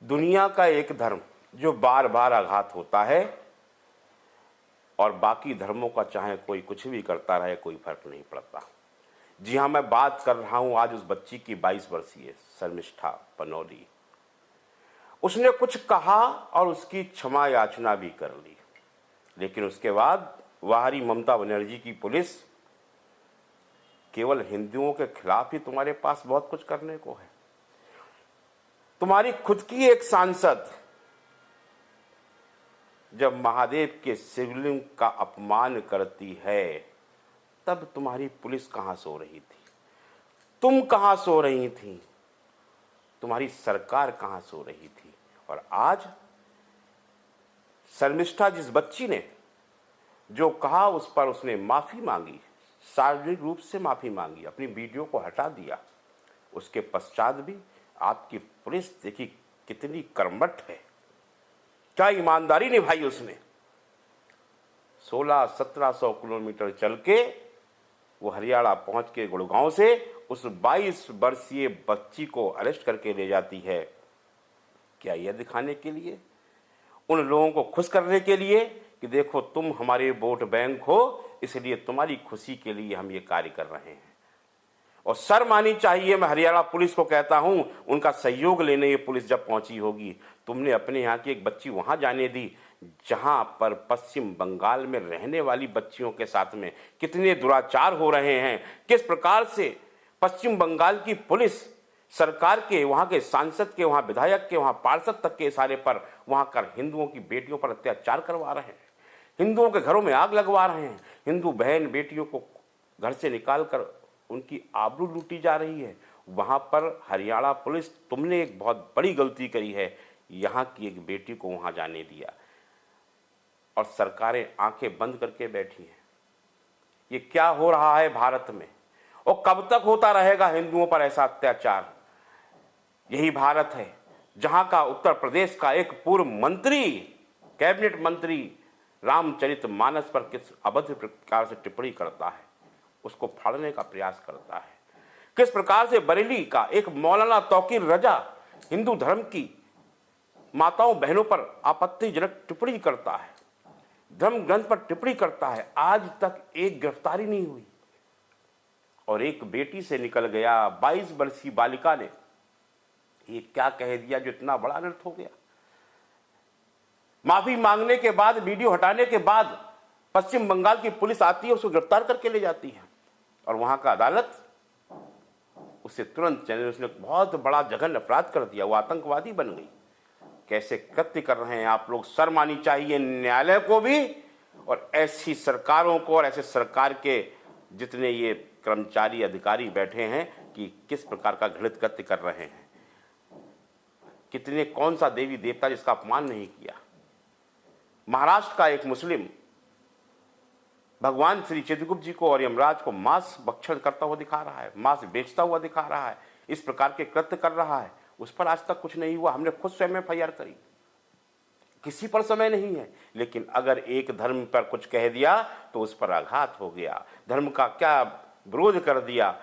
दुनिया का एक धर्म जो बार बार आघात होता है और बाकी धर्मों का चाहे कोई कुछ भी करता रहे कोई फर्क नहीं पड़ता। जी हाँ, मैं बात कर रहा हूं आज उस बच्ची की 22 वर्षीय शर्मिष्ठा पनौली। उसने कुछ कहा और उसकी क्षमा याचना भी कर ली, लेकिन उसके बाद वाहरी ममता बनर्जी की पुलिस केवल हिंदुओं के खिलाफ ही तुम्हारे पास बहुत कुछ करने को है। तुम्हारी खुद की एक सांसद जब महादेव के शिवलिंग का अपमान करती है तब तुम्हारी पुलिस कहां सो रही थी? तुम कहां सो रही थी? तुम्हारी सरकार कहां सो रही थी? और आज शर्मिष्ठा जिस बच्ची ने जो कहा उस पर उसने माफी मांगी, सार्वजनिक रूप से माफी मांगी, अपनी वीडियो को हटा दिया। उसके पश्चात भी आपकी पुलिस देखी कितनी कर्मठ है, क्या ईमानदारी निभाई उसने। 1600-1700 किलोमीटर चल के वो हरियाणा पहुंच के गुड़गांव से उस 22 वर्षीय बच्ची को अरेस्ट करके ले जाती है। क्या यह दिखाने के लिए, उन लोगों को खुश करने के लिए कि देखो तुम हमारे वोट बैंक हो, इसलिए तुम्हारी खुशी के लिए हम ये कार्य कर रहे हैं। और शर्म आनी चाहिए। मैं हरियाणा पुलिस को कहता हूं, उनका सहयोग लेने ये पुलिस जब पहुंची होगी। तुमने अपने यहाँ की एक बच्ची वहां जाने दी जहां पर पश्चिम बंगाल में रहने वाली बच्चियों के साथ में कितने दुराचार हो रहे हैं, किस प्रकार से पश्चिम बंगाल की पुलिस सरकार के, वहां के सांसद के, वहां विधायक के, वहां पार्षद तक के इशारे पर वहां कर हिंदुओं की बेटियों पर अत्याचार करवा रहे हैं, हिंदुओं के घरों में आग लगवा रहे हैं, हिंदू बहन बेटियों को घर से निकालकर उनकी आबरू लूटी जा रही है। वहां पर हरियाणा पुलिस, तुमने एक बहुत बड़ी गलती करी है, यहां की एक बेटी को वहां जाने दिया और सरकारें आंखें बंद करके बैठी हैं। ये क्या हो रहा है भारत में और कब तक होता रहेगा हिंदुओं पर ऐसा अत्याचार? यही भारत है जहां का उत्तर प्रदेश का एक पूर्व मंत्री, कैबिनेट मंत्री रामचरितमानस पर किस अभद्र प्रकार से टिप्पणी करता है, उसको फाड़ने का प्रयास करता है। किस प्रकार से बरेली का एक मौलाना तौकीर रजा हिंदू धर्म की माताओं बहनों पर आपत्तिजनक टिप्पणी करता है, धर्म ग्रंथ पर टिप्पणी करता है। आज तक एक गिरफ्तारी नहीं हुई और एक बेटी से निकल गया। 22 वर्षीय बालिका ने ये क्या कह दिया जो इतना बड़ा अनर्थ हो गया। माफी मांगने के बाद, वीडियो हटाने के बाद पश्चिम बंगाल की पुलिस आती है, उसको गिरफ्तार करके ले जाती है और वहां का अदालत उसे तुरंत, उसने बहुत बड़ा जघन्य अपराध कर दिया, वो आतंकवादी बन गई। कैसे कृत्य कर रहे हैं आप लोग? शर्म आनी चाहिए न्यायालय को भी और ऐसी सरकारों को और ऐसे सरकार के जितने ये कर्मचारी अधिकारी बैठे हैं कि किस प्रकार का घृणित कृत्य कर रहे हैं। कितने, कौन सा देवी देवता जिसका अपमान नहीं किया? महाराष्ट्र का एक मुस्लिम भगवान श्री चित्रगुप्त जी को और यमराज को मांस भक्षण करता हुआ दिखा रहा है, मांस बेचता हुआ दिखा रहा है, इस प्रकार के कृत्य कर रहा है। उस पर आज तक कुछ नहीं हुआ। हमने खुद स्वयं FIR करी, किसी पर समय नहीं है। लेकिन अगर एक धर्म पर कुछ कह दिया तो उस पर आघात हो गया, धर्म का क्या विरोध कर दिया,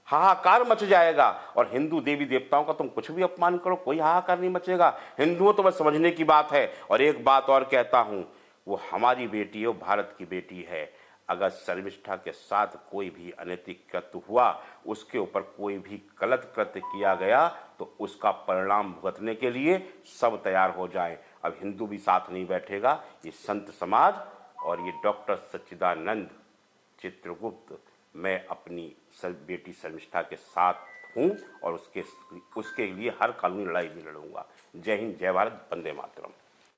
हाहाकार मच जाएगा। और हिंदू देवी देवताओं का तुम कुछ भी अपमान करो, कोई हाहाकार नहीं मचेगा। हिंदुओं तो बस समझने की बात है। और एक बात और कहता हूं, वो हमारी बेटी है, भारत की बेटी है। अगर शर्मिष्ठा के साथ कोई भी अनैतिक कृत्य हुआ, उसके ऊपर कोई भी गलत कृत्य किया गया तो उसका परिणाम भुगतने के लिए सब तैयार हो जाएं। अब हिंदू भी साथ नहीं बैठेगा, ये संत समाज और ये डॉक्टर सच्चिदानंद चित्रगुप्त, मैं अपनी बेटी शर्मिष्ठा के साथ हूं और उसके लिए हर कानूनी लड़ाई भी लड़ूंगा। जय हिंद, जय भारत, वंदे मातरम।